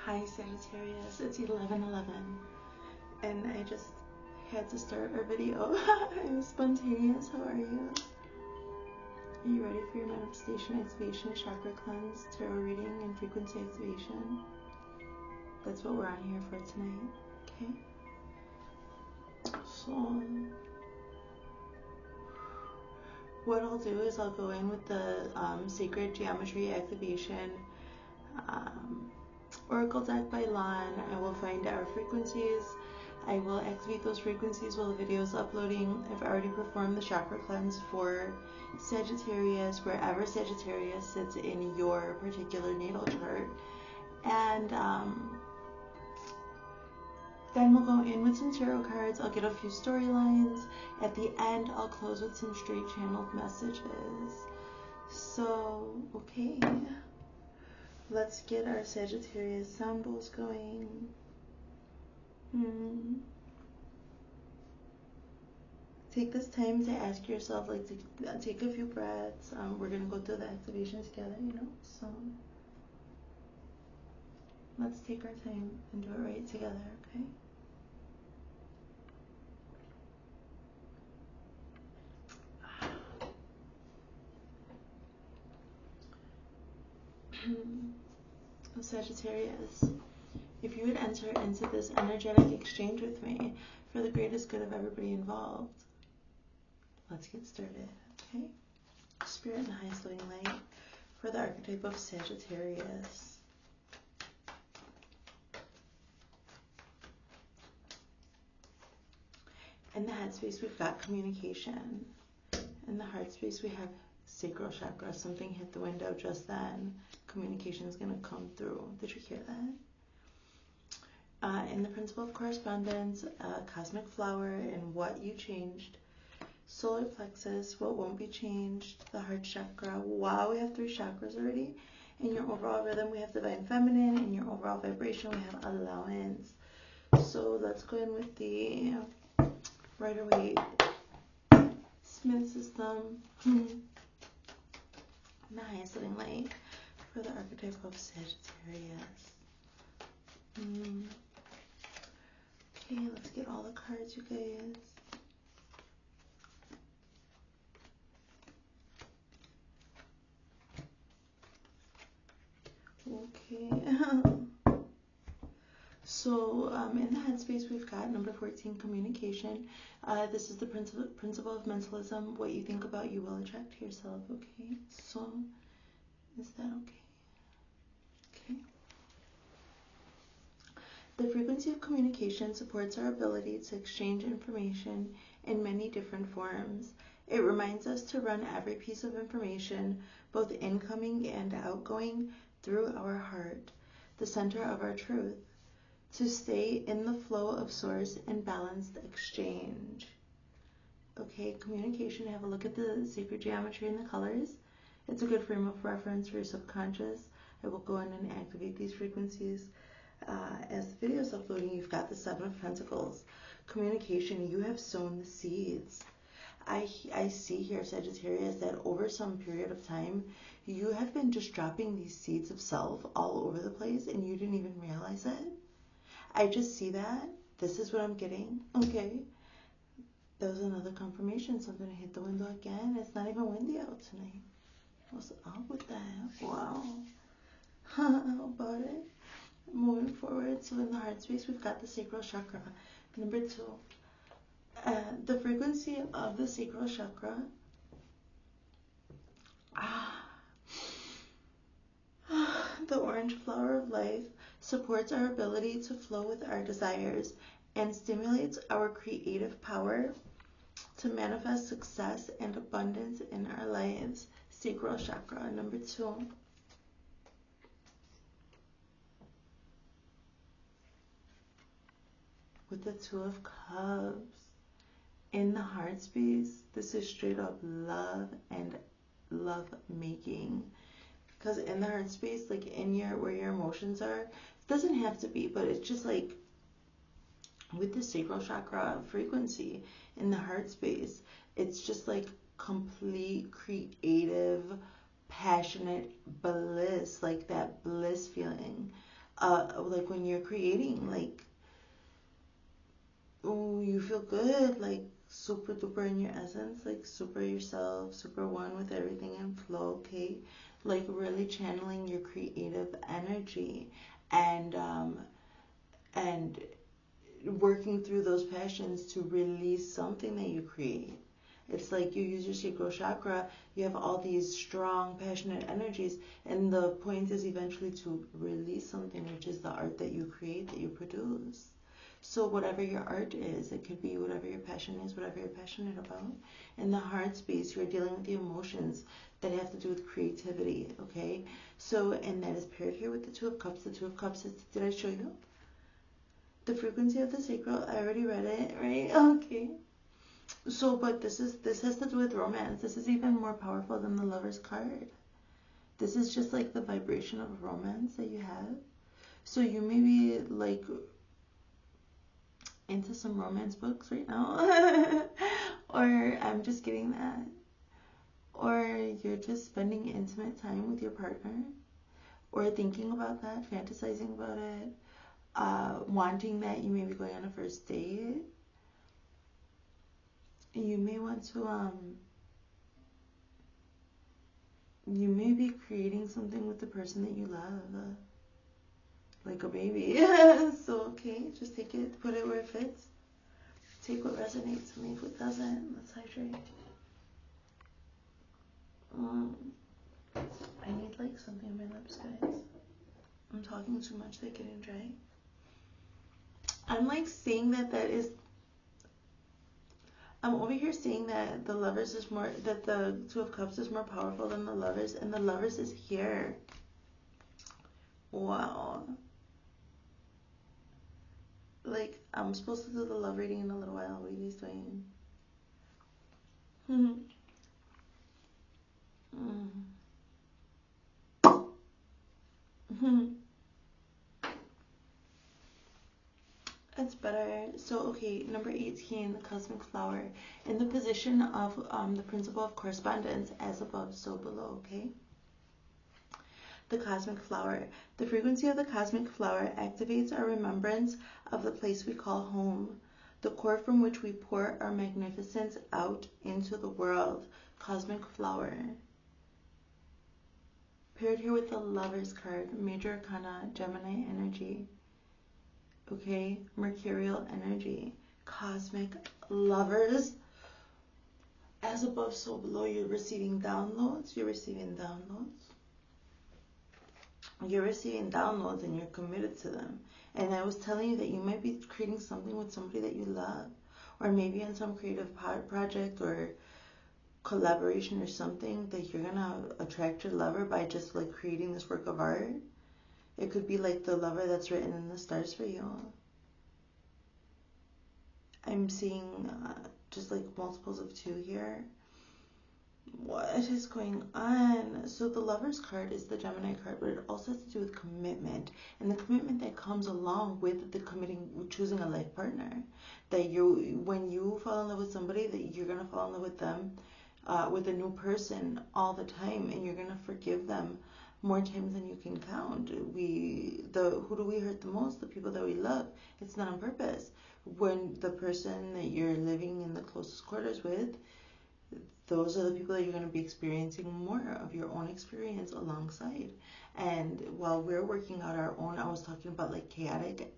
Hi Sagittarius, it's 11:11 and I just had to start our video. I'm spontaneous. How are you? Are you ready for your manifestation, activation, chakra cleanse, tarot reading, and frequency activation? That's what we're on here for tonight, okay? So what I'll do is I'll go in with the sacred geometry activation oracle deck by Lon. I will find our frequencies. I will activate those frequencies while the video is uploading. I've already performed the chakra cleanse for Sagittarius, wherever Sagittarius sits in your particular natal chart. And then we'll go in with some tarot cards. I'll get a few storylines. At the end, I'll close with some straight channeled messages. So, okay. Let's get our Sagittarius sound bowls going. Take this time to ask yourself, like, to take a few breaths. We're going to go through the activation together, you know, so let's take our time and do it right together, okay? Sagittarius, if you would enter into this energetic exchange with me for the greatest good of everybody involved, let's get started, okay? Spirit and highest living light for the archetype of Sagittarius. In the head space, we've got communication. In the heart space, we have sacral chakra. Something hit the window just then. Communication is going to come through. Did you hear that? In the principle of correspondence, cosmic flower, and what you changed. Solar plexus, what won't be changed. The heart chakra. Wow, we have 3 chakras already. In your overall rhythm, we have divine feminine. In your overall vibration, we have allowance. So let's go in with the Rider-Waite Smith system. The highest living light for the archetype of Sagittarius. Okay, let's get all the cards, you guys. Okay. So in the headspace, we've got number 14, communication. This is the principle of mentalism. What you think about, you will attract to yourself. Okay. So is that okay? Okay. The frequency of communication supports our ability to exchange information in many different forms. It reminds us to run every piece of information, both incoming and outgoing, through our heart, the center of our truth, to stay in the flow of source and balanced exchange. Okay, communication. Have a look at the sacred geometry and the colors. It's a good frame of reference for your subconscious. I will go in and activate these frequencies. As the video is uploading, you've got the 7 of Pentacles. Communication, you have sown the seeds. I see here, Sagittarius, that over some period of time, you have been just dropping these seeds of self all over the place and you didn't even realize it. I just see that. This is what I'm getting. Okay. That was another confirmation. Something hit the window again. It's not even windy out tonight. What's up with that? Wow. How about it? Moving forward, so in the heart space, we've got the sacral chakra. Number 2. The frequency of the sacral chakra. The orange flower of life supports our ability to flow with our desires and stimulates our creative power to manifest success and abundance in our lives. Sacral chakra, number 2. With the 2 of Cups. In the heart space, this is straight up love and love making. Because in the heart space, like in where your emotions are, it doesn't have to be, but it's just like with the sacral chakra frequency in the heart space, it's just like complete creative, passionate bliss, like that bliss feeling. like when you're creating, like, oh, you feel good, like super duper in your essence, like super yourself, super one with everything in flow, okay? Like really channeling your creative energy and working through those passions to release something that you create. It's like you use your sacral chakra, you have all these strong, passionate energies, and the point is eventually to release something, which is the art that you create, that you produce. So whatever your art is, it could be whatever your passion is, whatever you're passionate about. In the heart space, you're dealing with the emotions that have to do with creativity, okay? So, and that is paired here with the Two of Cups. The Two of Cups is, did I show you? The frequency of the sacral, I already read it, right? Okay. So, but this has to do with romance. This is even more powerful than the Lover's card. This is just like the vibration of romance that you have. So you may be like into some romance books right now. Or I'm just getting that. Or you're just spending intimate time with your partner. Or thinking about that, fantasizing about it. Wanting that, you may be going on a first date. You may want to, you may be creating something with the person that you love, like a baby. So, okay, just take it, put it where it fits. Take what resonates, leave what doesn't. Let's hydrate. I need like something on my lips, guys. I'm talking too much, they're getting dry. I'm like saying that is, I'm over here saying that the Lovers is more, that the Two of Cups is more powerful than the Lovers, and the Lovers is here. Wow. Like, I'm supposed to do the love reading in a little while. What are you doing? It's better. So, okay, number 18, the cosmic flower. In the position of the principle of correspondence, as above, so below, okay? The cosmic flower. The frequency of the cosmic flower activates our remembrance of the place we call home, the core from which we pour our magnificence out into the world. Cosmic flower. Paired here with the Lover's card, Major Arcana, Gemini energy. Okay, Mercurial energy, cosmic lovers. As above, so below. You're receiving downloads. You're receiving downloads. You're receiving downloads and you're committed to them. And I was telling you that you might be creating something with somebody that you love, or maybe in some creative project or collaboration or something, that you're gonna attract your lover by just like creating this work of art. It could be like the lover that's written in the stars for you. I'm seeing just like multiples of 2 here. What is going on? So the Lover's card is the Gemini card, but it also has to do with commitment, and the commitment that comes along with the choosing a life partner. That when you fall in love with somebody, that you're gonna fall in love with them, with a new person all the time, and you're gonna forgive them more times than you can count. Who do we hurt the most? The people that we love. It's not on purpose. When the person that you're living in the closest quarters with, those are the people that you're going to be experiencing more of your own experience alongside. And while we're working out our own, I was talking about like chaotic,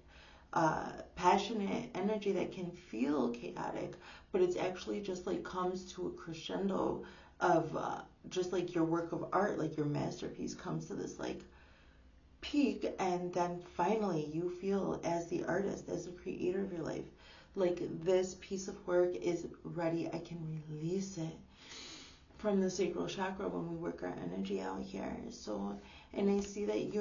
passionate energy that can feel chaotic, but it's actually just like comes to a crescendo of just like your work of art, like your masterpiece comes to this like peak, and then finally you feel as the artist, as the creator of your life, like this piece of work is ready. I can release it from the sacral chakra when we work our energy out here. So, and I see that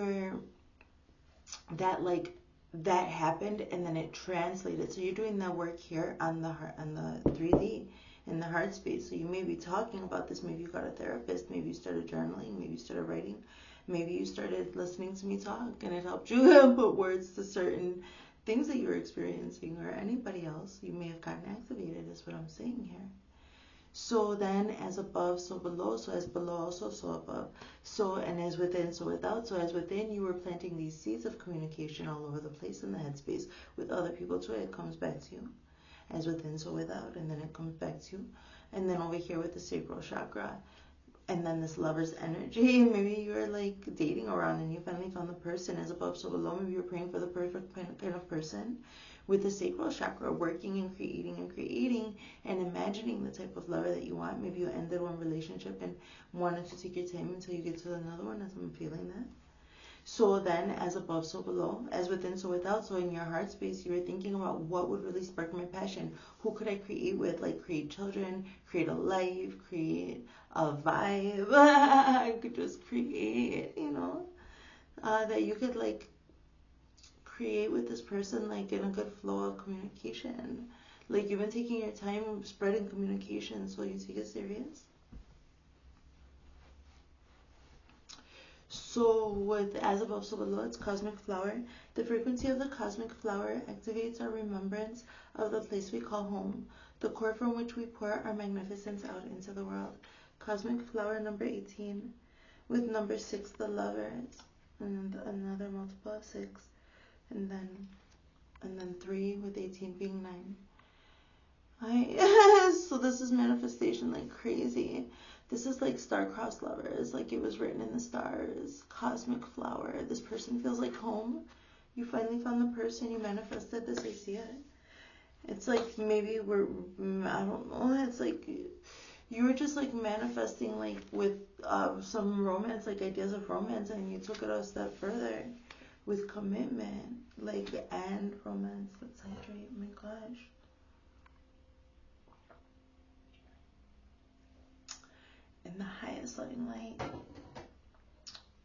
that happened and then it translated. So you're doing that work here on the heart, on the 3D, in the heart space. So you may be talking about this. Maybe you got a therapist. Maybe you started journaling. Maybe you started writing. Maybe you started listening to me talk and it helped you put words to certain things that you were experiencing, or anybody else. You may have gotten activated, is what I'm saying here. So then as above, so below, so as below also, so above. So, and as within, so without. So as within, you were planting these seeds of communication all over the place in the headspace with other people too. It comes back to you. As within, so without, and then it comes back to you. And then over here with the sacral chakra, and then this lover's energy. Maybe you were like dating around and you finally found the person. As above, so below. Maybe you're praying for the perfect kind of person. With the sacral chakra, working and creating and imagining the type of lover that you want. Maybe you ended one relationship and wanted to take your time until you get to another one, as I'm feeling that. So then, as above, so below, as within, so without. So in your heart space, you were thinking about what would really spark my passion. Who could I create with? Like create children, create a life, create a vibe. I could just create, that you could like create with this person, like in a good flow of communication. Like you've been taking your time spreading communication, so you take it serious. So with as above, so below, it's cosmic flower. The frequency of the cosmic flower activates our remembrance of the place we call home, the core from which we pour our magnificence out into the world. Cosmic flower number 18. With number 6, the lovers, and another multiple of 6, and then 3 with 18 being 9. So this is manifestation like crazy. This is like star-crossed lovers, like it was written in the stars. Cosmic flower. This person feels like home. You finally found the person. You manifested this. I see it. It's like maybe I don't know. It's like you were just like manifesting like with some romance, like ideas of romance, and you took it a step further with commitment, like, and romance. Let's hydrate. Oh my gosh. In the highest loving light.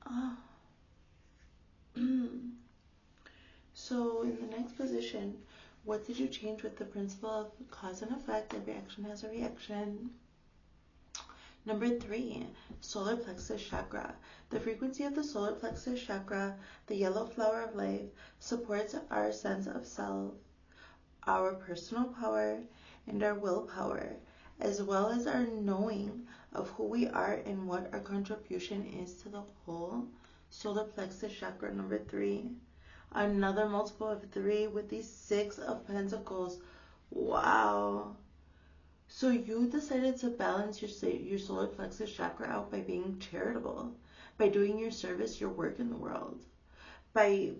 Oh. So in the next position, what did you change with the principle of cause and effect? Every action has a reaction. Number 3, solar plexus chakra. The frequency of the solar plexus chakra, the yellow flower of life, supports our sense of self, our personal power, and our willpower, as well as our knowing of who we are and what our contribution is to the whole. Solar plexus chakra number 3. Another multiple of 3 with the 6 of pentacles. Wow. So you decided to balance your solar plexus chakra out by being charitable, by doing your service, your work in the world, by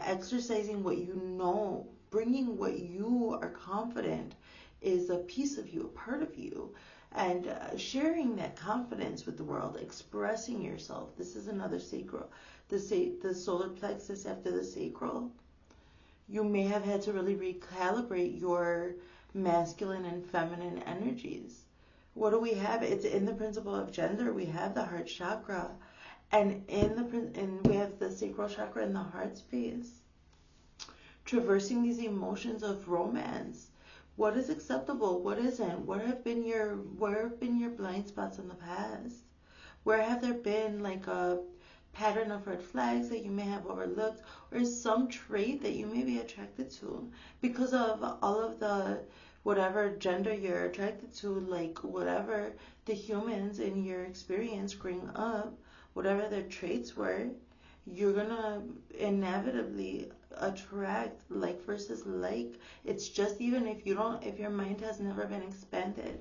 exercising what you know, bringing what you are confident is a piece of you, a part of you, and sharing that confidence with the world, expressing yourself. This is another sacral, the solar plexus after the sacral. You may have had to really recalibrate your masculine and feminine energies. What do we have? It's in the principle of gender. We have the heart chakra, and we have the sacral chakra in the heart space. Traversing these emotions of romance. What is acceptable? What isn't? Where have been your blind spots in the past? Where have there been like a pattern of red flags that you may have overlooked, or some trait that you may be attracted to because of all of the whatever gender you're attracted to, like whatever the humans in your experience growing up, whatever their traits were, you're gonna inevitably attract like versus like. It's just even if your mind has never been expanded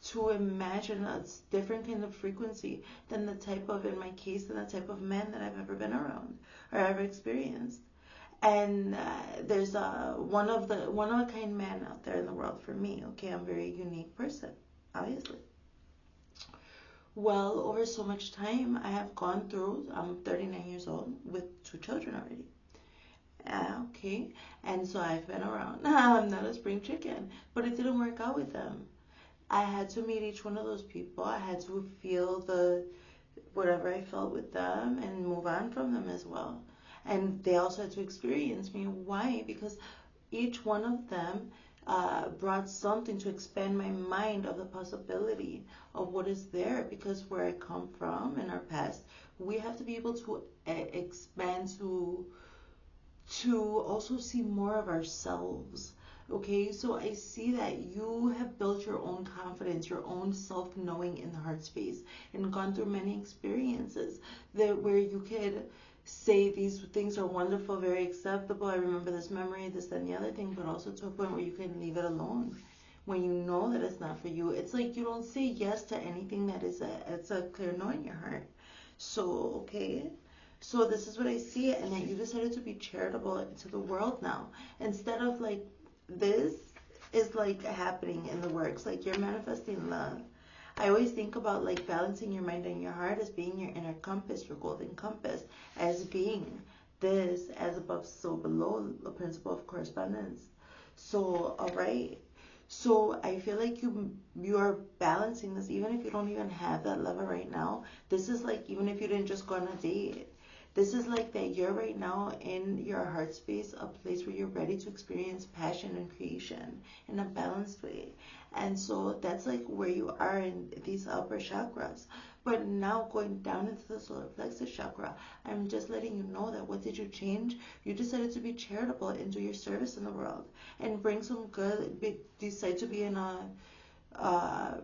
to imagine a different kind of frequency than the type of, in my case, than the type of men that I've ever been around or ever experienced. And there's a one of a kind man out there in the world for me. Okay, I'm a very unique person, obviously. Well, over so much time, I have gone through, I'm 39 years old with 2 children already. Okay, and so I've been around. I'm not a spring chicken, but it didn't work out with them. I had to meet each one of those people. I had to feel whatever I felt with them and move on from them as well. And they also had to experience me. Why? Because each one of them brought something to expand my mind of the possibility of what is there. Because where I come from in our past, we have to be able to expand to also see more of ourselves. Okay, so I see that you have built your own confidence, your own self-knowing in the heart space, and gone through many experiences that where you could say these things are wonderful, very acceptable. I remember this memory, this, that, and the other thing, but also to a point where you can leave it alone. When you know that it's not for you, it's like you don't say yes to anything that is it's a clear no in your heart. So, okay. So this is what I see, and that you decided to be charitable to the world now. Instead of like this is like happening in the works, like you're manifesting love. I always think about like balancing your mind and your heart as being your inner compass, your golden compass, as being this, as above, so below, a principle of correspondence. So, all right. So I feel like you are balancing this, even if you don't even have that lover right now. This is like even if you didn't just go on a date. This is like that you're right now in your heart space, a place where you're ready to experience passion and creation in a balanced way. And so that's like where you are in these upper chakras. But now going down into the solar plexus chakra, I'm just letting you know that what did you change? You decided to be charitable and do your service in the world and bring some good, decide to be in uh,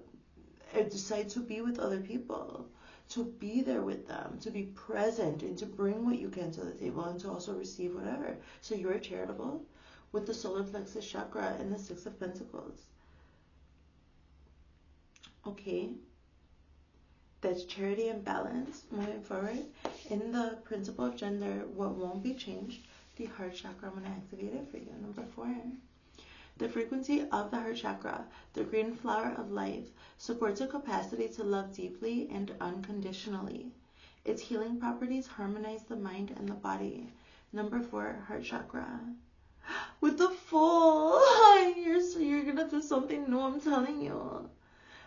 decide to be with other people, to be there with them, to be present, and to bring what you can to the table, and to also receive whatever. So you're charitable with the solar plexus chakra and the Six of Pentacles. Okay, that's charity and balance moving forward. In the principle of gender, what won't be changed, the heart chakra, I'm going to activate it for you. Number 4. The frequency of the heart chakra, the green flower of life, supports a capacity to love deeply and unconditionally. Its healing properties harmonize the mind and the body. Number 4, heart chakra. With the full, you're gonna do something new, I'm telling you.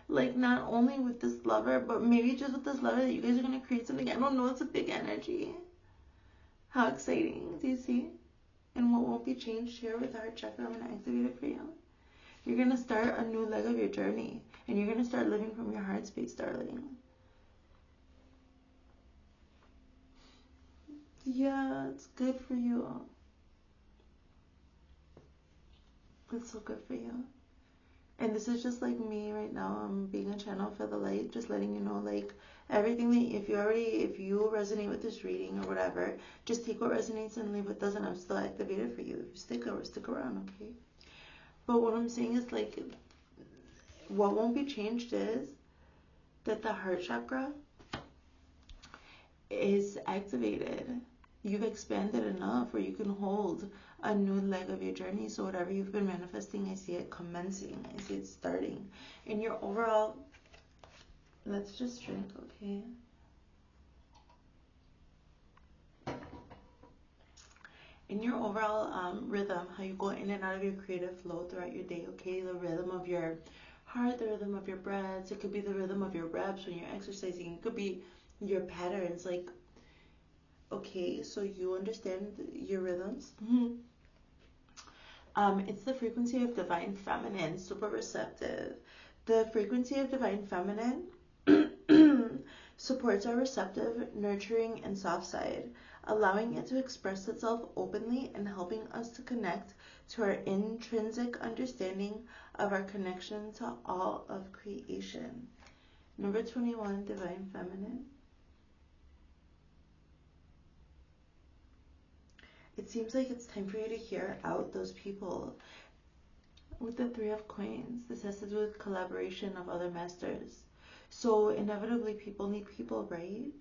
Like, not only with this lover, but maybe just with this lover that you guys are gonna create something. I don't know, it's a big energy. How exciting, do you see? And what won't be changed here with the heart chakra, I'm going to activate it for you. You're going to start a new leg of your journey. And you're going to start living from your heart space, darling. Yeah, it's good for you. It's so good for you. And this is just like me right now. I'm being a channel for the light, just letting you know, like, everything that if you resonate with this reading or whatever, just take what resonates and leave what doesn't. I'm still activated for you. If you stick around, okay? But what I'm saying is, like, what won't be changed is that the heart chakra is activated. You've expanded enough where you can hold a new leg of your journey. So whatever you've been manifesting, I see it commencing. I see it starting. In your overall, let's just drink, okay? In your overall rhythm, how you go in and out of your creative flow throughout your day, okay? The rhythm of your heart, the rhythm of your breaths. It could be the rhythm of your reps when you're exercising. It could be your patterns, like, okay, so you understand your rhythms. It's the frequency of divine feminine, super receptive. The frequency of divine feminine supports our receptive, nurturing, and soft side, allowing it to express itself openly and helping us to connect to our intrinsic understanding of our connection to all of creation. Number 21, divine feminine. It seems like it's time for you to hear out those people. With the 3 of coins, this has to do with collaboration of other masters. So inevitably people need people, right?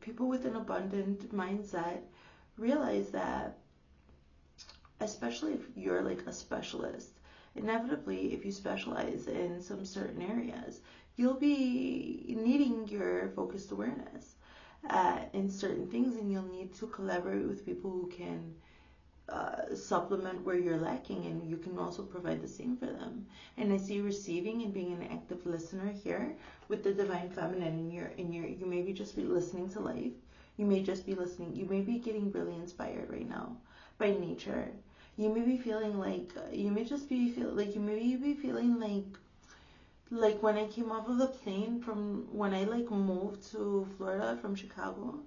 People with an abundant mindset realize that, especially if you're like a specialist, inevitably if you specialize in some certain areas, you'll be needing your focused awareness in certain things, and you'll need to collaborate with people who can supplement where you're lacking, and you can also provide the same for them. And I see receiving and being an active listener here with the divine feminine. You maybe just be listening to life. You may just be listening. You may be getting really inspired right now by nature. You may be feeling like you may be feeling like when I came off of the plane from when I like moved to Florida from Chicago.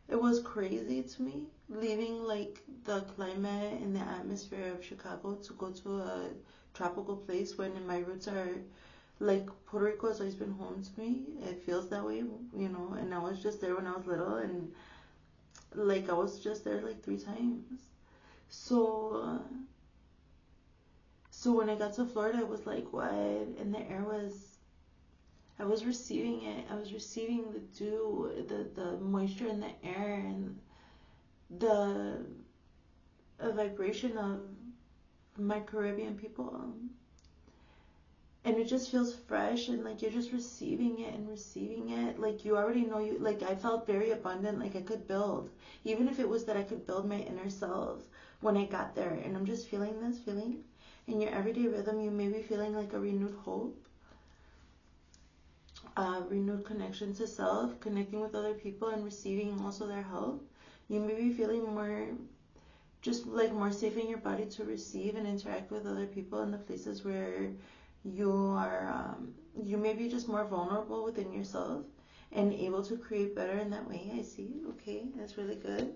it was crazy to me leaving like the climate and the atmosphere of Chicago to go to a tropical place when my roots are like Puerto Rico has always been home to me. It feels that way, you know, and I was just there when I was little, and like I was just there like 3 times. So so when I got to Florida, it was like what? And the air was, I was receiving it. I was receiving the dew, the moisture in the air, and the vibration of my Caribbean people. And it just feels fresh, and like you're just receiving it and receiving it. Like you already know, you like, I felt very abundant, like I could build, even if it was that I could build my inner self when I got there. And I'm just feeling this feeling in your everyday rhythm. You may be feeling like a renewed hope, renewed connection to self, connecting with other people and receiving also their help. You may be feeling more, just like more safe in your body to receive and interact with other people in the places where you are, you may be just more vulnerable within yourself and able to create better in that way. I see. Okay, that's really good.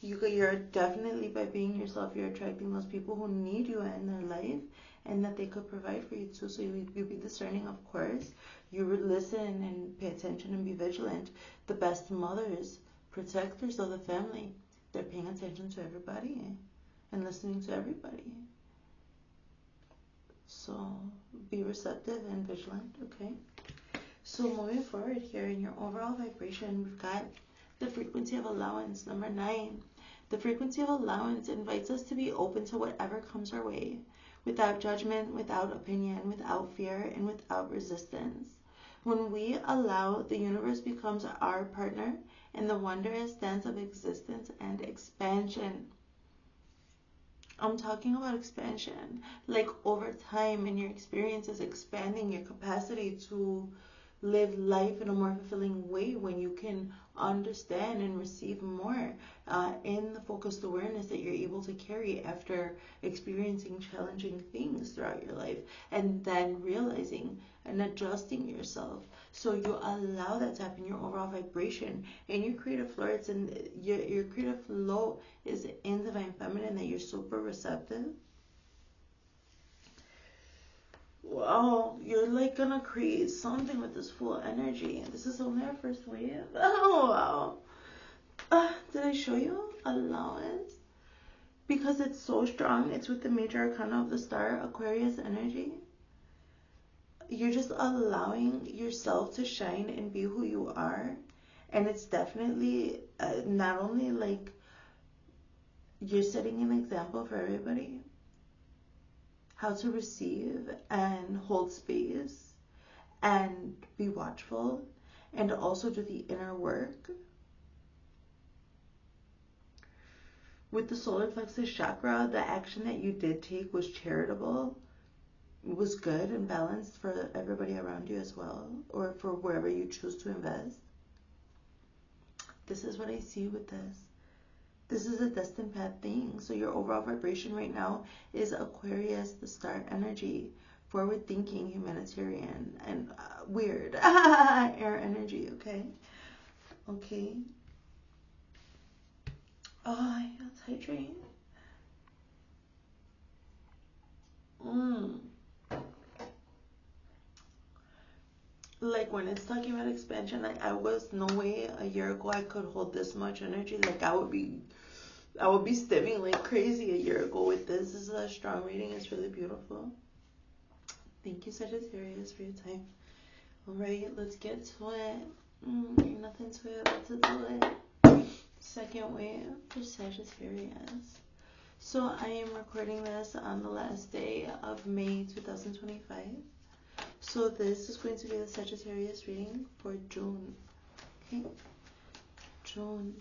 You're definitely, by being yourself, you're attracting those people who need you in their life and that they could provide for you too. So you be discerning, of course. You would listen and pay attention and be vigilant. The best mothers, protectors of the family, they're paying attention to everybody and listening to everybody. So be receptive and vigilant, okay? So moving forward here in your overall vibration, we've got the frequency of allowance, number 9. The frequency of allowance invites us to be open to whatever comes our way, without judgment, without opinion, without fear, and without resistance. When we allow, the universe becomes our partner in the wondrous dance of existence and expansion. I'm talking about expansion, like over time in your experiences, expanding your capacity to live life in a more fulfilling way when you can understand and receive more in the focused awareness that you're able to carry after experiencing challenging things throughout your life, and then realizing and adjusting yourself so you allow that to happen, your overall vibration and your creative flow. It's in your creative flow is in divine feminine, that you're super receptive. Wow, you're like gonna create something with this full energy. This is only our first wave. Oh wow. Did I show you allowance? Because it's so strong. It's with the major arcana of the star, Aquarius energy. You're just allowing yourself to shine and be who you are. And it's definitely not only like you're setting an example for everybody, how to receive and hold space and be watchful and also do the inner work. With the solar plexus chakra, the action that you did take was charitable, was good and balanced for everybody around you as well, or for wherever you choose to invest. This is what I see with this. This is a destined path thing. So your overall vibration right now is Aquarius, the star energy, forward thinking, humanitarian, and weird air energy, okay? Okay. Oh, let's hydrate. Like when it's talking about expansion, like I was no way a year ago I could hold this much energy. Like I would be stimming like crazy a year ago with this. This is a strong reading. It's really beautiful. Thank you, Sagittarius, for your time. Alright, let's get to it. Ain't nothing to it, let's do it. Second wave for Sagittarius. So I am recording this on the last day of May 2025. So this is going to be the Sagittarius reading for June. Okay, June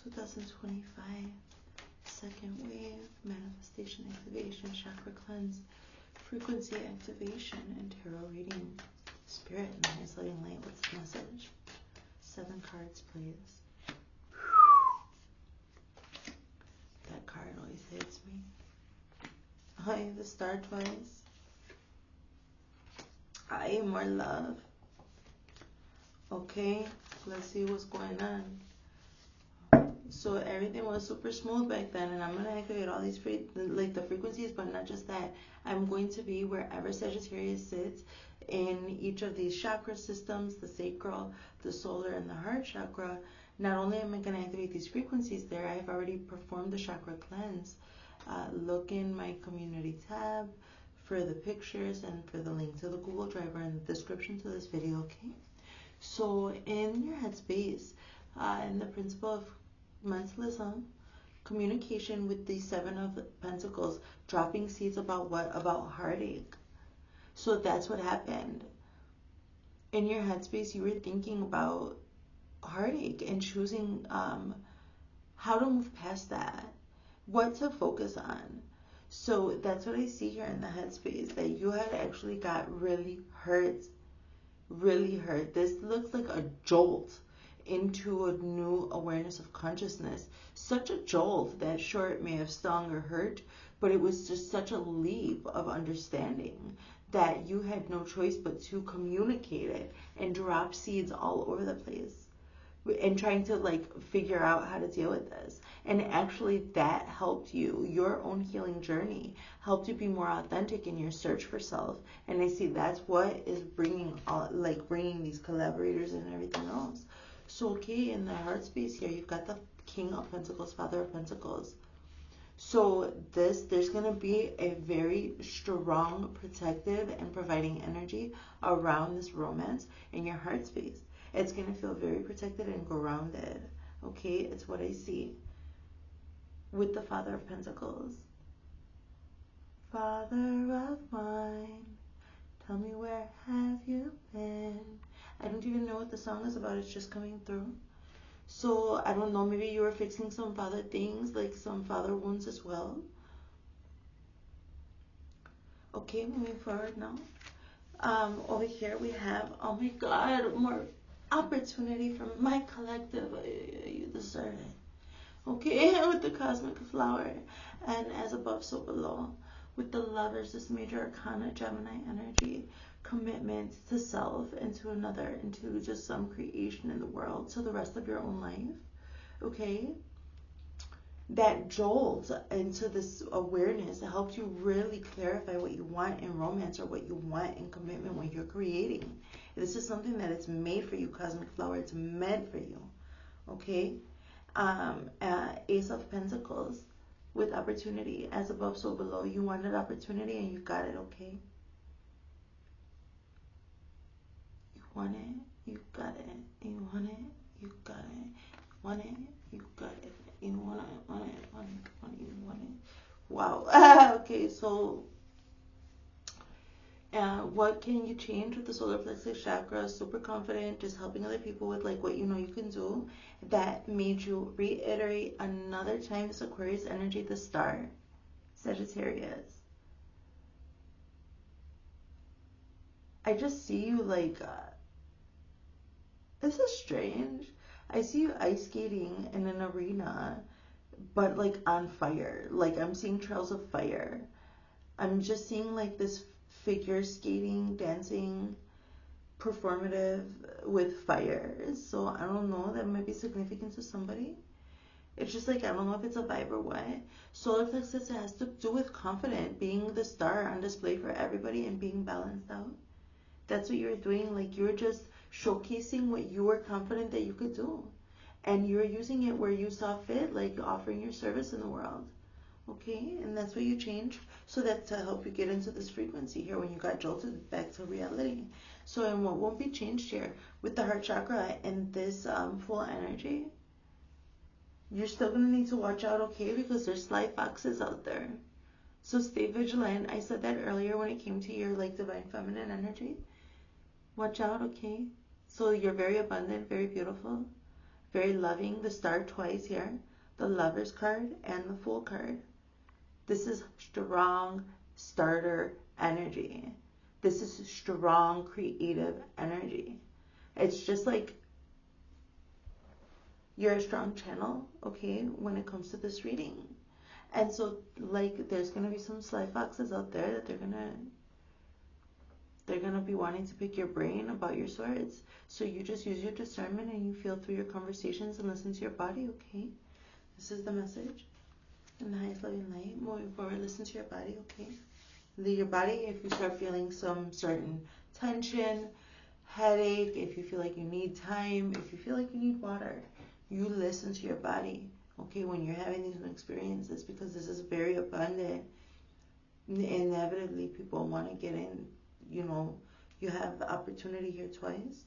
2025. Second wave, manifestation activation, chakra cleanse, frequency activation, and tarot reading. Spirit and the highest living light, what's the message? 7 cards, please. That card always hits me. I have the star twice. I am more love. Okay, let's see what's going on. So everything was super smooth back then, and I'm gonna activate all these the frequencies, but not just that. I'm going to be wherever Sagittarius sits in each of these chakra systems, the sacral, the solar, and the heart chakra. Not only am I gonna activate these frequencies there, I have already performed the chakra cleanse. Look in my community tab for the pictures and for the link to the Google Drive or in the description to this video, okay? So in your headspace, in the principle of mentalism, communication with the Seven of Pentacles, dropping seeds about what? About heartache. So that's what happened. In your headspace, you were thinking about heartache and choosing how to move past that, what to focus on. So that's what I see here in the headspace, that you had actually got really hurt. Really hurt. This looks like a jolt into a new awareness of consciousness. Such a jolt that sure, it may have stung or hurt, but it was just such a leap of understanding that you had no choice but to communicate it and drop seeds all over the place and trying to figure out how to deal with this. And actually that helped you. Your own healing journey helped you be more authentic in your search for self. And I see that's what is bringing these collaborators and everything else. So okay, in the heart space here, you've got the King of Pentacles, Father of Pentacles. So there's going to be a very strong, protective, and providing energy around this romance in your heart space. It's going to feel very protected and grounded. Okay, it's what I see with the Father of Pentacles. Father of mine, tell me where have you been? I don't even know what the song is about. It's just coming through. So I don't know, maybe you were fixing some father things, like some father wounds as well. Okay, moving forward now. Over here we have, oh my God, more opportunity from my collective. You deserve it. Okay, with the cosmic flower, and as above so below. With the Lovers, this major arcana, Gemini energy, commitment to self and to another, into just some creation in the world, to the rest of your own life. Okay, that jolt into this awareness helps you really clarify what you want in romance or what you want in commitment when you're creating. This is something that it's made for you, cosmic flower. It's meant for you. Okay, Ace of Pentacles with opportunity, as above so below. You wanted opportunity and you got it. Okay, you want it, you got it. You want it, you got it. You want it, you got it. You want it. Wow. Okay, so what can you change with the solar plexus chakra? Super confident, just helping other people with what you know you can do. That made you reiterate another time this Aquarius energy, the star, Sagittarius. I just see you this is strange. I see you ice skating in an arena, but on fire. I'm seeing trails of fire. I'm just seeing this figure skating, dancing, performative with fire. So I don't know, that might be significant to somebody. It's just I don't know if it's a vibe or what. Solar plexus has to do with confident, being the star on display for everybody and being balanced out. That's what you're doing. You're just showcasing what you were confident that you could do. And you're using it where you saw fit, offering your service in the world. Okay, and that's what you changed. So that's to help you get into this frequency here when you got jolted back to reality. So, and what won't be changed here with the heart chakra and this full energy, you're still going to need to watch out, okay, because there's sly foxes out there. So stay vigilant. I said that earlier when it came to your divine feminine energy. Watch out, okay? So you're very abundant, very beautiful, very loving. The star twice here, the Lovers card and the Fool card. This is strong starter energy. This is strong creative energy. It's just you're a strong channel, okay, when it comes to this reading. And so there's gonna be some sly foxes out there that they're gonna be wanting to pick your brain about your swords. So you just use your discernment and you feel through your conversations and listen to your body, okay? This is the message. In the highest loving light, moving forward, listen to your body, okay? Your body, if you start feeling some certain tension, headache, if you feel like you need time, if you feel like you need water, you listen to your body, okay, when you're having these experiences, because this is very abundant. Inevitably, people want to get in, you know, you have the opportunity here twice.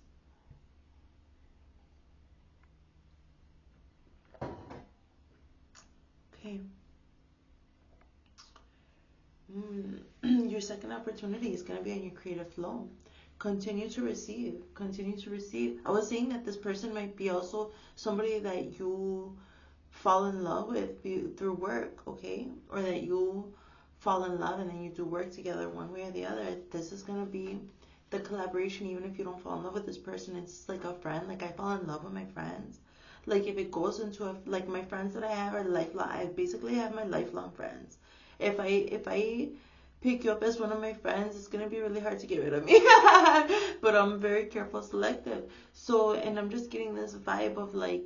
Okay. Your second opportunity is going to be on your creative flow. Continue to receive. Continue to receive. I was saying that this person might be also somebody that you fall in love with through work, okay? Or that you fall in love and then you do work together one way or the other. This is going to be the collaboration, even if you don't fall in love with this person. It's like a friend. Like, I fall in love with my friends. Like, if it goes into like my friends that I have are lifelong. I basically have my lifelong friends. If I pick you up as one of my friends, it's going to be really hard to get rid of me. But I'm very careful, selective. So, and I'm just getting this vibe of like,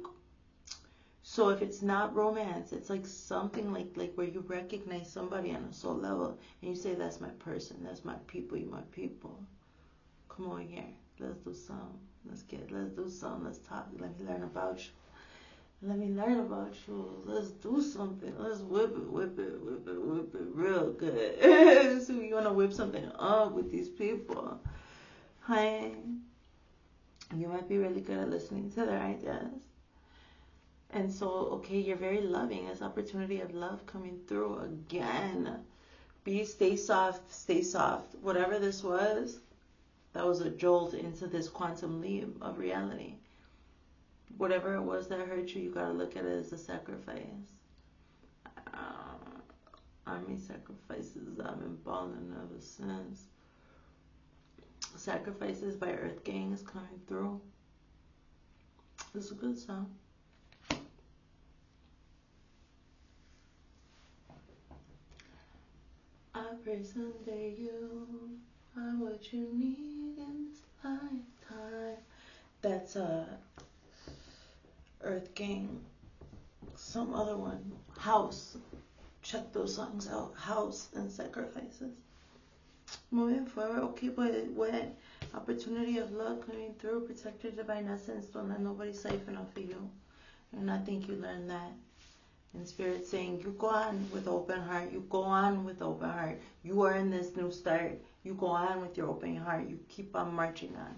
so if it's not romance, it's like something like where you recognize somebody on a soul level and you say, that's my person, that's my people, you my people. Come over here. Let's do some. Let's do some. Let's talk. Let me learn about you. Let me learn about you. Let's do something. Let's whip it real good. So you want to whip something up with these people. Hi. You might be really good at listening to their ideas. And so, okay, you're very loving. This opportunity of love coming through again. Stay soft, stay soft. Whatever this was, that was a jolt into this quantum leap of reality. Whatever it was that hurt you, you got to look at it as a sacrifice. Army sacrifices, I've been balling ever since. Sacrifices by Earth Gang is coming through. This is a good song. I pray someday you are what you need in this lifetime. That's Earth Gang. Some other one. House. Check those songs out. House and Sacrifices. Moving forward, okay, but what opportunity of love coming through, protect your divine essence, don't let nobody siphon off of you. And I think you learned that. And Spirit saying, you go on with open heart, you go on with open heart. You are in this new start. You go on with your open heart. You keep on marching on.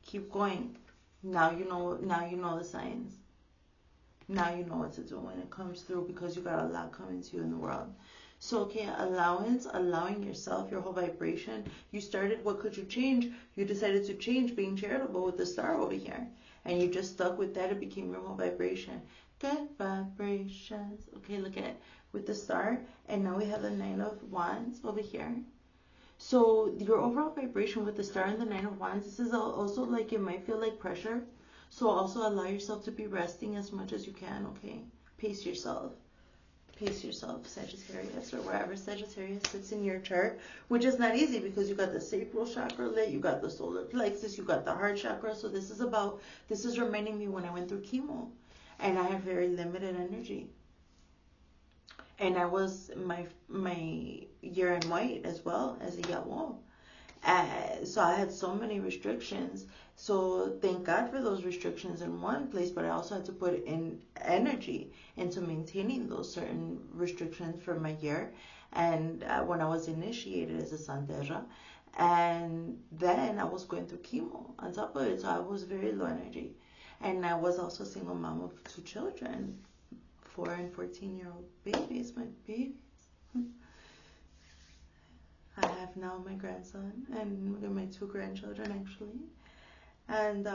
Keep going. Now you know the signs. Now you know what to do when it comes through, because you got a lot coming to you in the world. So, okay, allowing yourself, your whole vibration. You started, what could you change? You decided to change being charitable with the star over here. And you just stuck with that. It became your whole vibration. Good vibrations. Okay, look at it. With the star. And now we have the 9 of Wands over here. So, your overall vibration with the star and the 9 of Wands, this is also like, it might feel like pressure. So, also allow yourself to be resting as much as you can, okay? Pace yourself. Pace yourself, Sagittarius, or wherever Sagittarius sits in your chart, which is not easy because you got the sacral chakra lit, you got the solar plexus, you got the heart chakra. So this is reminding me when I went through chemo and I had very limited energy. And I was my year in white as well as a yawo. So I had so many restrictions. So thank God for those restrictions in one place, but I also had to put in energy into maintaining those certain restrictions for my year. And when I was initiated as a Sandera, and then I was going through chemo on top of it, so I was very low energy. And I was also a single mom of 2 children, 4 and 14-year-old babies, my babies. I have now my grandson and my 2 grandchildren actually. And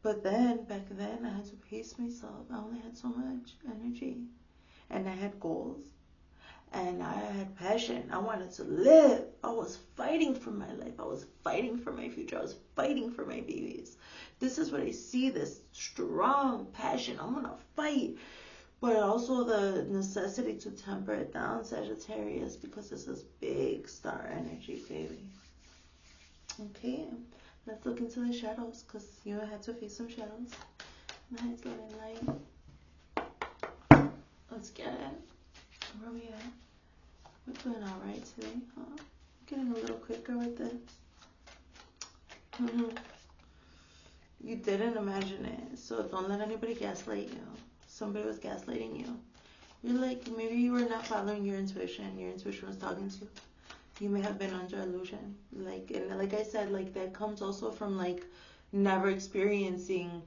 but then back then I had to pace myself. I only had so much energy, and I had goals, and I had passion. I wanted to live. I was fighting for my life. I was fighting for my future. I was fighting for my babies. This is what I see, this strong passion. I'm gonna fight. But also the necessity to temper it down, Sagittarius, because this is big star energy, baby. Okay, let's look into the shadows, because you had to face some shadows. Nice, loving light. Doing alright today, huh? Getting a little quicker with this. You didn't imagine it, so don't let anybody gaslight you. Somebody was gaslighting you. You're like, maybe you were not following your intuition. Your intuition was talking to you. You may have been under illusion. Like, and like I said, like that comes also from like never experiencing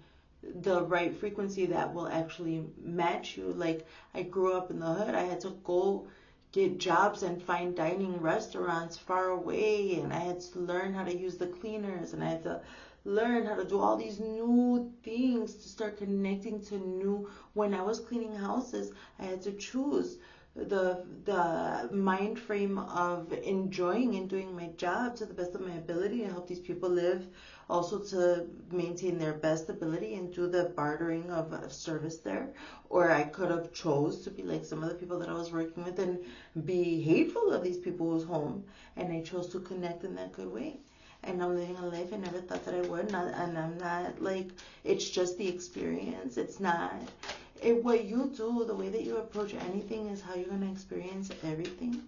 the right frequency that will actually match you. Like, I grew up in the hood. I had to go get jobs and fine dining restaurants far away, and I had to learn how to use the cleaners, and I had to learn how to do all these new things to start connecting to new. When I was cleaning houses, I had to choose the mind frame of enjoying and doing my job to the best of my ability and help these people live, also to maintain their best ability and do the bartering of service there. Or I could have chose to be like some of the people that I was working with and be hateful of these people who's home, and I chose to connect in that good way. And I'm living a life I never thought that I would. And I'm not like, it's just the experience. It's not. What you do, the way that you approach anything is how you're going to experience everything.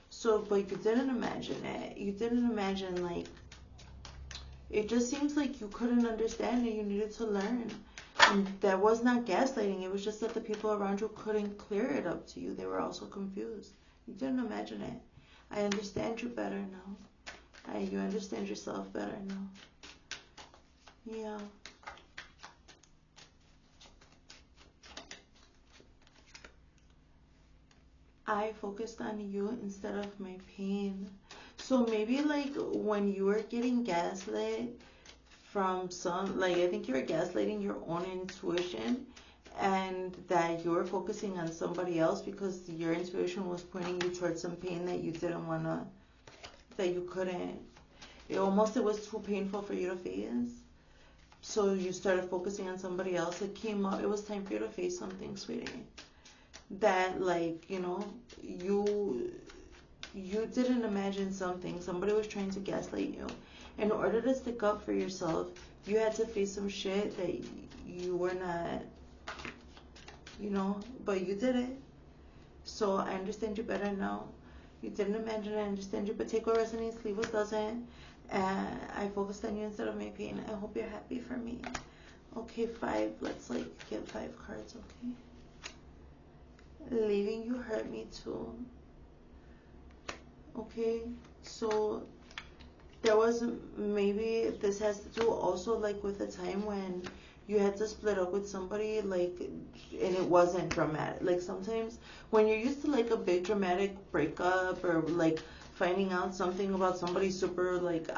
So, but you didn't imagine it. You didn't imagine, like, it just seems like you couldn't understand it. You needed to learn. And that was not gaslighting. It was just that the people around you couldn't clear it up to you. They were also confused. You didn't imagine it. I understand you better now. You understand yourself better now. Yeah. I focused on you instead of my pain. So maybe like when you were getting gaslit from some, like I think you were gaslighting your own intuition, and that you were focusing on somebody else because your intuition was pointing you towards some pain that you didn't want to, that you couldn't. It was too painful for you to face. So you started focusing on somebody else. It came up, it was time for you to face something, sweetie. That like, you know, you didn't imagine something. Somebody was trying to gaslight you. In order to stick up for yourself, you had to face some shit that you were not, you know, but you did it. So I understand you better now. You didn't imagine it, I understand you, but take what resonates, leave what doesn't. And I focused on you instead of my pain. I hope you're happy for me. Okay, 5. Let's like get 5 cards, okay? Leaving you hurt me too. Okay, so there was, maybe this has to do also like with the time when you had to split up with somebody, like, and it wasn't dramatic. Like sometimes when you're used to like a big dramatic breakup, or like finding out something about somebody super like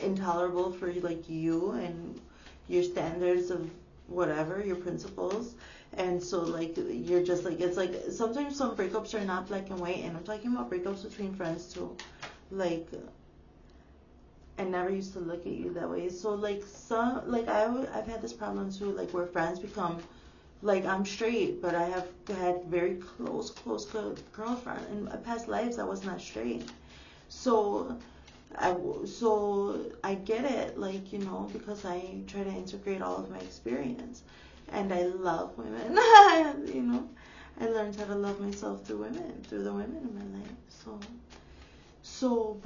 intolerable for like you and your standards of whatever, your principles. And so like you're just like, it's like sometimes some breakups are not black and white, and I'm talking about breakups between friends too. Like, I never used to look at you that way. So like some, like I've had this problem too, like where friends become, like I'm straight, but I have had very close girlfriend. In my past lives I was not straight. So I get it, like, you know, because I try to integrate all of my experience. And I love women, you know. I learned how to love myself through women, through the women in my life. So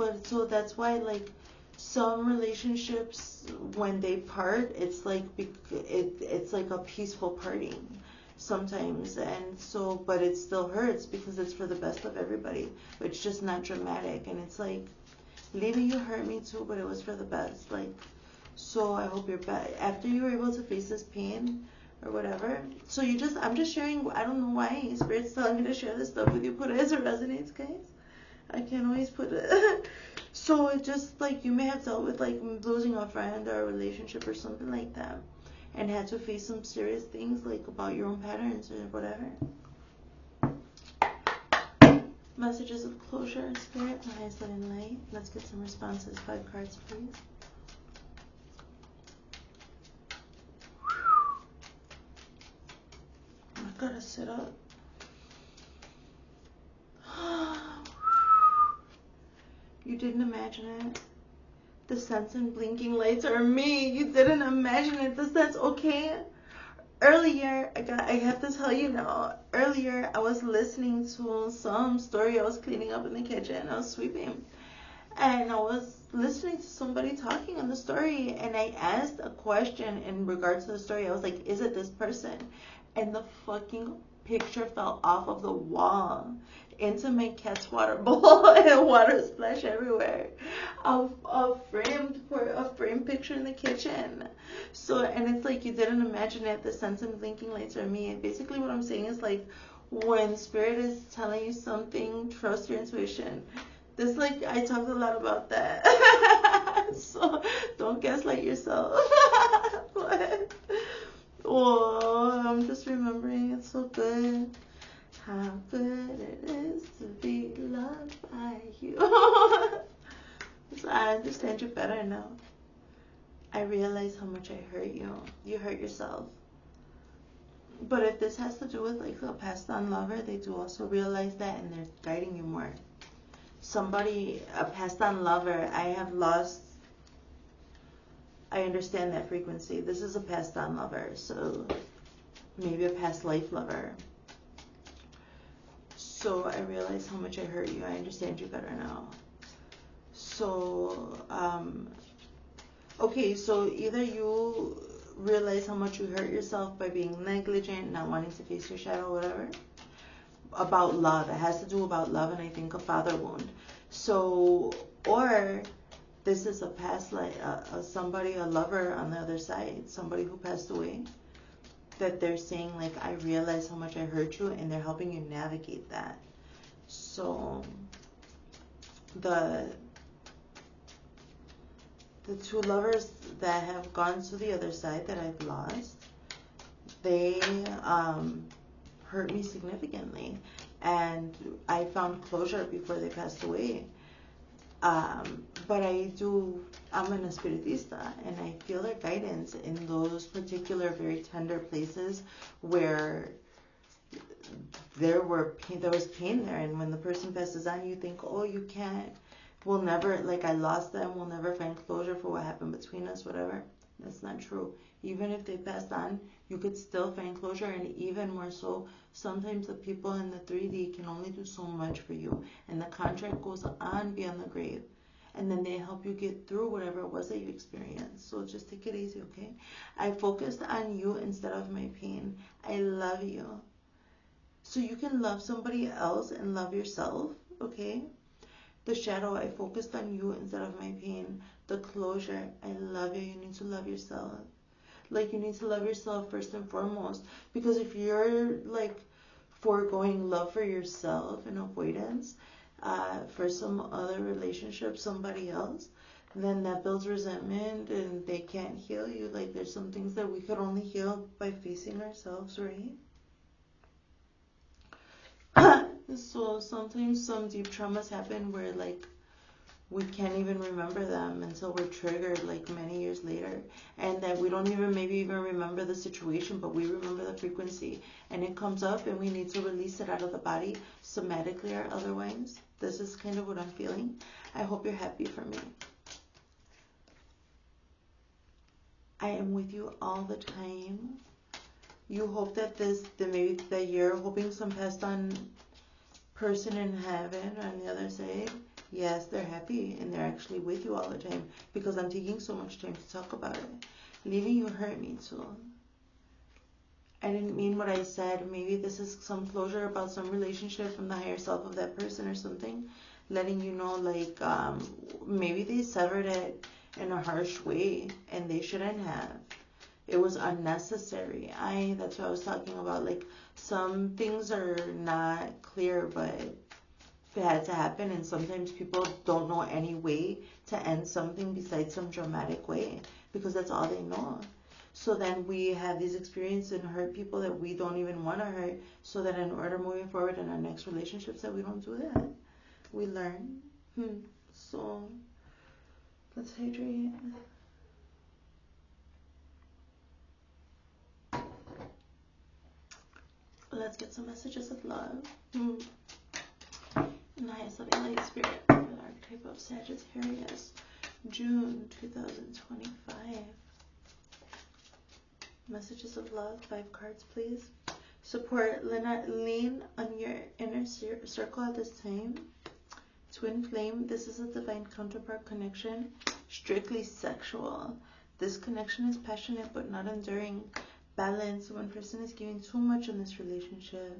that's why, like, some relationships, when they part, it's like it's like a peaceful parting sometimes, and so, but it still hurts because it's for the best of everybody. It's just not dramatic, and it's like, leaving you hurt me too, but it was for the best. Like, so I hope you're back after you were able to face this pain or whatever. So I'm just sharing. I don't know why Spirit's telling me to share this stuff with you. Put it as it resonates, guys. I can't always put it. So it just like, you may have dealt with like losing a friend or a relationship or something like that, and had to face some serious things like about your own patterns or whatever. Messages of closure, Spirit, my highest love and light. Let's get some responses. 5 cards, please. I gotta sit up. You didn't imagine it. The sense and blinking lights are me. You didn't imagine it. The sense, okay? earlier, I have to tell you now, earlier I was listening to some story. I was cleaning up in the kitchen. I was sweeping. And I was listening to somebody talking on the story, and I asked a question in regards to the story. I was like, is it this person? And the fucking picture fell off of the wall into my cat's water bowl, and water splashed everywhere. A framed picture in the kitchen. So, and it's like you didn't imagine it. The sense and blinking lights are me. And basically what I'm saying is like, when spirit is telling you something, trust your intuition. This, like, I talked a lot about that. So don't gaslight yourself. But, oh, I'm just remembering, it's so good. How good it is to be loved by you. So I understand you better now. I realize how much I hurt you. You hurt yourself. But if this has to do with like a passed on lover, they do also realize that, and they're guiding you more. Somebody, a passed on lover, I have lost. I understand that frequency. This is a passed on lover, so maybe a past life lover. So I realize how much I hurt you. I understand you better now. So, okay, so either you realize how much you hurt yourself by being negligent, not wanting to face your shadow, whatever, about love. It has to do about love, and I think a father wound. So, or this is a past life, somebody, a lover on the other side, somebody who passed away, that they're saying like, I realize how much I hurt you, and they're helping you navigate that. So the two lovers that have gone to the other side that I've lost, they hurt me significantly, and I found closure before they passed away. But I'm an espiritista, and I feel their guidance in those particular very tender places where there was pain there. And when the person passes on, you think, oh, you can't, we'll never, like, I lost them, we'll never find closure for what happened between us, whatever. That's not true. Even if they passed on, you could still find closure, and even more so, sometimes the people in the 3D can only do so much for you, and the contract goes on beyond the grave, and then they help you get through whatever it was that you experienced. So just take it easy, okay? I focused on you instead of my pain. I love you. So you can love somebody else and love yourself, okay? The shadow, I focused on you instead of my pain. The closure, I love you. You need to love yourself. Like, you need to love yourself first and foremost. Because if you're, like, foregoing love for yourself and avoidance for some other relationship, somebody else, then that builds resentment, and they can't heal you. Like, there's some things that we could only heal by facing ourselves, right? So sometimes some deep traumas happen where, like, we can't even remember them until we're triggered, like, many years later, and that we don't even remember the situation, but we remember the frequency, and it comes up, and we need to release it out of the body, somatically or otherwise. This is kind of what I'm feeling. I hope you're happy for me. I am with you all the time. You hope that maybe that you're hoping some passed on person in heaven on the other side, yes, they're happy and they're actually with you all the time, because I'm taking so much time to talk about it. Leaving you hurt me too. I didn't mean what I said. Maybe this is some closure about some relationship from the higher self of that person or something, letting you know, like, maybe they severed it in a harsh way and they shouldn't have. It was unnecessary. That's what I was talking about. Like, some things are not clear, but it had to happen, and sometimes people don't know any way to end something besides some dramatic way, because that's all they know. So then we have these experiences and hurt people that we don't even want to hurt, so that in order moving forward in our next relationships that we don't do that. We learn. So let's hydrate. Let's get some messages of love. Nice, loving light spirit. The archetype of Sagittarius, June 2025. Messages of love, 5 cards, please. Support, lean on your inner circle at this time. Twin flame, this is a divine counterpart connection, strictly sexual. This connection is passionate but not enduring. Balance, one person is giving too much in this relationship.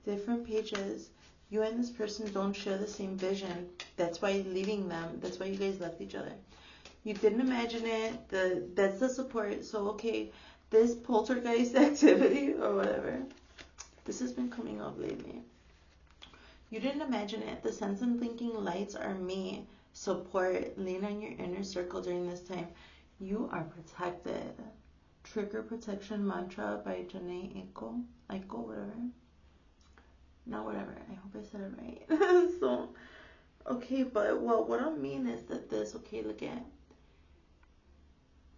Different pages. You and this person don't share the same vision. That's why you're leaving them. That's why you guys left each other. You didn't imagine it. That's the support. So, okay, this poltergeist activity or whatever, this has been coming up lately. You didn't imagine it. The sense and blinking lights are me. Support. Lean on your inner circle during this time. You are protected. Trigger protection mantra by Janae Aiko, whatever. No, whatever. I hope I said it right. So, okay, but what I mean is that this, okay, look at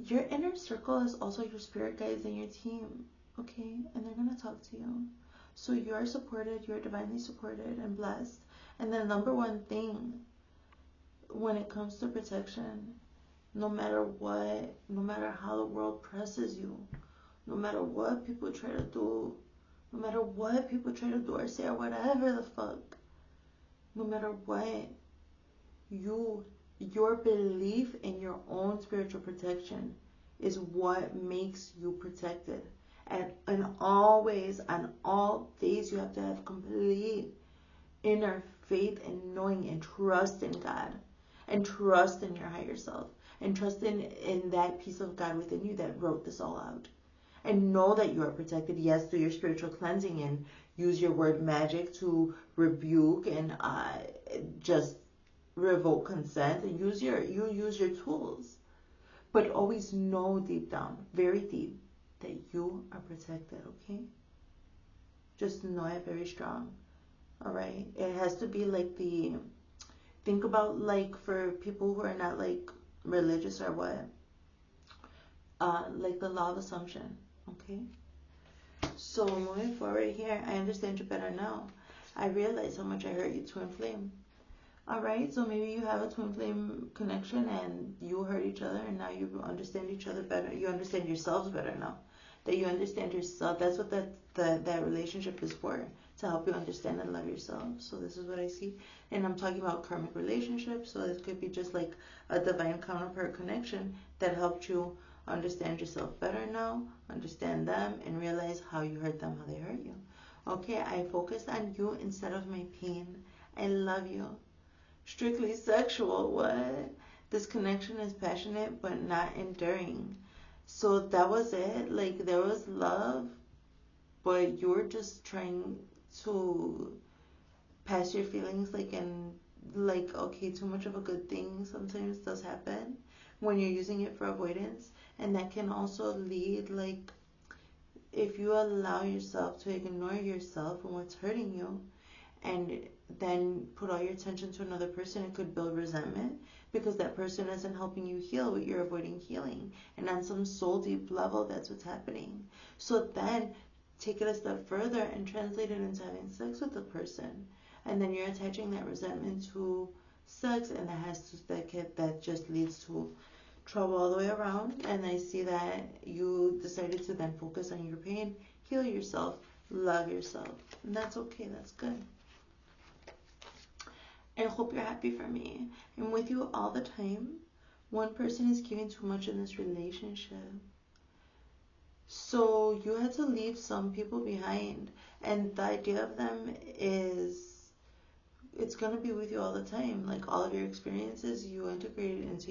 your inner circle is also your spirit guides and your team, okay? And they're going to talk to you. So you are supported, you're divinely supported and blessed. And the number one thing when it comes to protection, no matter what, no matter how the world presses you, no matter what people try to do, no matter what people try to do or say or whatever the fuck, no matter what, your belief in your own spiritual protection is what makes you protected. And in all ways, on all days, you have to have complete inner faith and knowing and trust in God. And trust in your higher self. And trust in that piece of God within you that wrote this all out. And know that you are protected, yes, through your spiritual cleansing, and use your word magic to rebuke and just revoke consent, and use your tools. But always know deep down, very deep, that you are protected, okay? Just know it very strong, all right? It has to be like think about like for people who are not like religious or what, like the law of assumption, okay? So moving forward here, I understand you better now. I realize how much I hurt you, twin flame. Alright, so maybe you have a twin flame connection and you hurt each other and now you understand each other better. You understand yourselves better now. That you understand yourself. That's what that relationship is for. To help you understand and love yourself. So this is what I see. And I'm talking about karmic relationships. So this could be just like a divine counterpart connection that helped you understand yourself better now, understand them, and realize how you hurt them, how they hurt you. Okay, I focused on you instead of my pain. I love you. Strictly sexual, what? This connection is passionate but not enduring. So that was it. Like, there was love, but you were just trying to pass your feelings, like, and like, okay, too much of a good thing sometimes does happen when you're using it for avoidance. And that can also lead, like, if you allow yourself to ignore yourself and what's hurting you, and then put all your attention to another person, it could build resentment because that person isn't helping you heal what you're avoiding healing. And on some soul deep level, that's what's happening. So then take it a step further and translate it into having sex with the person. And then you're attaching that resentment to sex, and that just leads to trouble all the way around. And I see that you decided to then focus on your pain, heal yourself, love yourself. And that's okay, that's good. I hope you're happy for me. I'm with you all the time. One person is giving too much in this relationship. So you had to leave some people behind. And the idea of them is it's going to be with you all the time. Like all of your experiences, you integrate it into,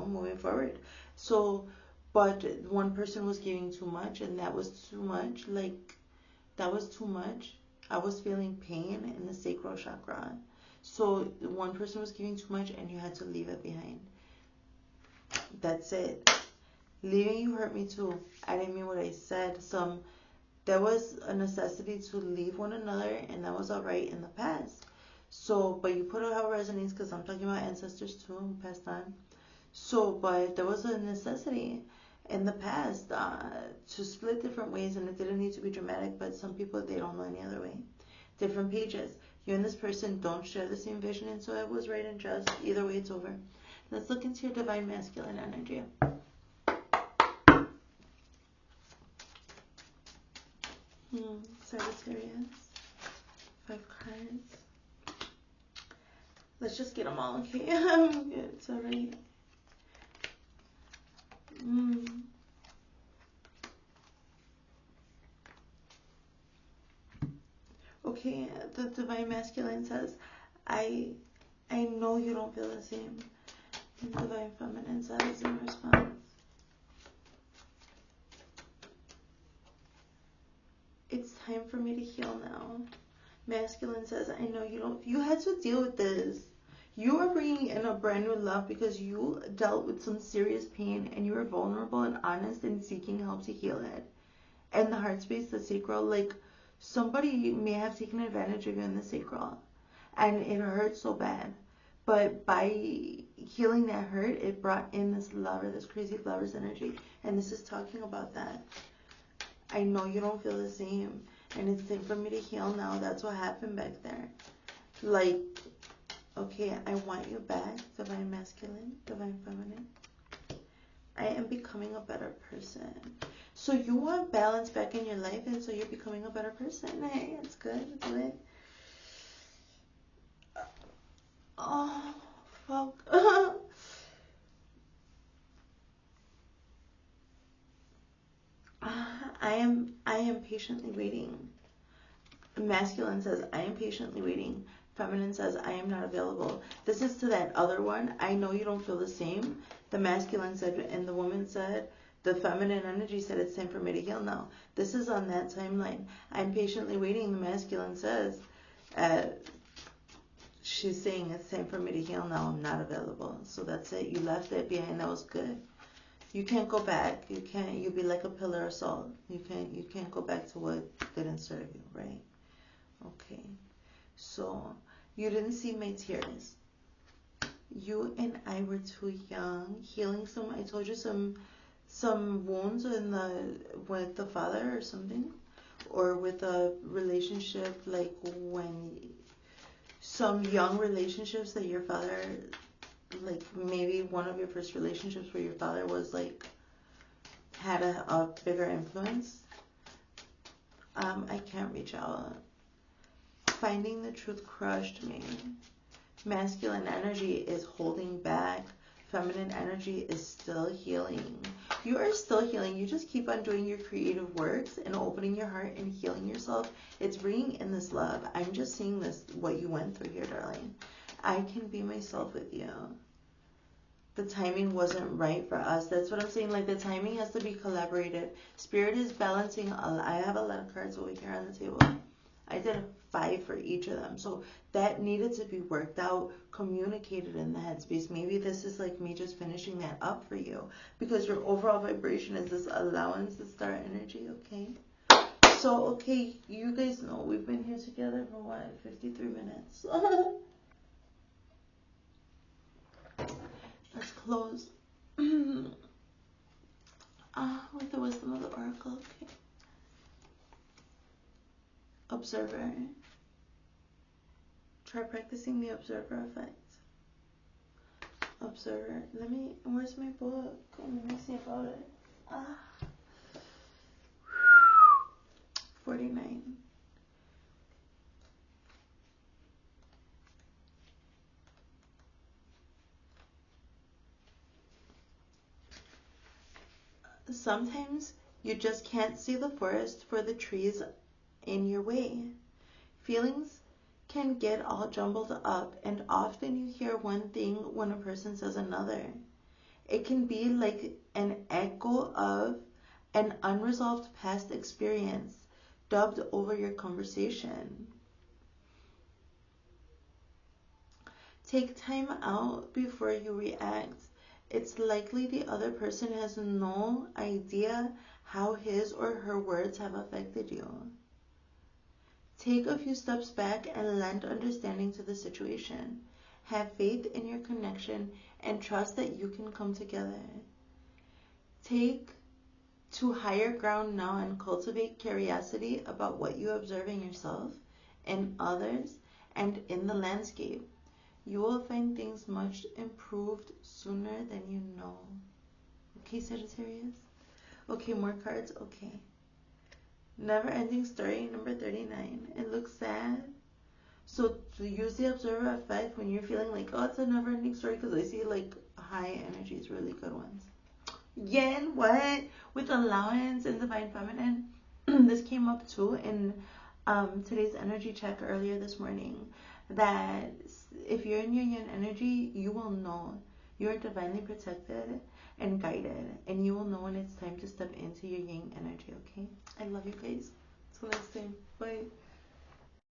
moving forward. So, but one person was giving too much, and that was too much. Like, that was too much. I was feeling pain in the sacral chakra. So one person was giving too much and you had to leave it behind. That's it. Leaving you hurt me too. I didn't mean what I said. There was a necessity to leave one another, and that was alright in the past. So, but you put out how it resonates, because I'm talking about ancestors too who passed on. So, but there was a necessity in the past to split different ways, and it didn't need to be dramatic, but some people, they don't know any other way. Different pages. You and this person don't share the same vision, and so it was right and just. Either way, it's over. Let's look into your divine masculine energy. Sagittarius. 5 cards. Let's just get them all, okay? It's alright. Okay, the divine masculine says, I know you don't feel the same. And the divine feminine says in response, it's time for me to heal now. Masculine says, I know you had to deal with this. You are bringing in a brand new love because you dealt with some serious pain and you were vulnerable and honest and seeking help to heal it. And the heart space, the sacral, like somebody may have taken advantage of you in the sacral and it hurt so bad. But by healing that hurt, it brought in this lover, this crazy lover's energy. And this is talking about that. I know you don't feel the same. And it's time for me to heal now. That's what happened back there. Like, okay, I want you back. Divine masculine, divine feminine. I am becoming a better person. So you want balance back in your life, and so you're becoming a better person. Hey, it's good. It's lit. Oh, fuck. I am patiently waiting. Masculine says, I am patiently waiting. Feminine says, I am not available. This is to that other one. I know you don't feel the same. The masculine said, and the woman said, the feminine energy said, it's time for me to heal now. This is on that timeline. I'm patiently waiting. The masculine says, she's saying, it's time for me to heal now. I'm not available. So that's it. You left it behind. That was good. You can't go back. You can't. You'll be like a pillar of salt. You can't go back to what didn't serve you, right? Okay. So you didn't see my tears. You and I were too young, healing some. I told you some wounds with the father or something, or with a relationship, like when some young relationships that your father, like maybe one of your first relationships where your father was like had a bigger influence. I can't reach out. Finding the truth crushed me. Masculine energy is holding back. Feminine energy is still healing. You are still healing. You just keep on doing your creative works and opening your heart and healing yourself. It's bringing in this love. I'm just seeing this, what you went through here, darling. I can be myself with you. The timing wasn't right for us. That's what I'm saying. Like, the timing has to be collaborative. Spirit is balancing. I have a lot of cards over here on the table. I did 5 for each of them. So that needed to be worked out, communicated in the headspace. Maybe this is like me just finishing that up for you, because your overall vibration is this allowance, the star energy, okay? So, okay, you guys know we've been here together for what, 53 minutes. Let's close with the wisdom of the oracle, okay? Observer. Try practicing the observer effect. Observer. Where's my book? Let me see about it. 49. Sometimes you just can't see the forest for the trees in your way. Feelings can get all jumbled up, and often you hear one thing when a person says another. It can be like an echo of an unresolved past experience dubbed over your conversation. Take time out before you react. It's likely the other person has no idea how his or her words have affected you. Take a few steps back and lend understanding to the situation. Have faith in your connection and trust that you can come together. Take to higher ground now and cultivate curiosity about what you observe in yourself, in others, and in the landscape. You will find things much improved sooner than you know. Okay, Sagittarius? Okay, more cards. Okay. Never ending story, number 39. It looks sad. So to use the observer effect when you're feeling like, oh, it's a never ending story, because I see like high energies, really good ones. Yen, what? With allowance and divine feminine. This came up too in today's energy check earlier this morning. That if you're in your yin energy, you will know you are divinely protected and guided, and you will know when it's time to step into your yin energy. Okay? I love you guys. Till next time. Bye.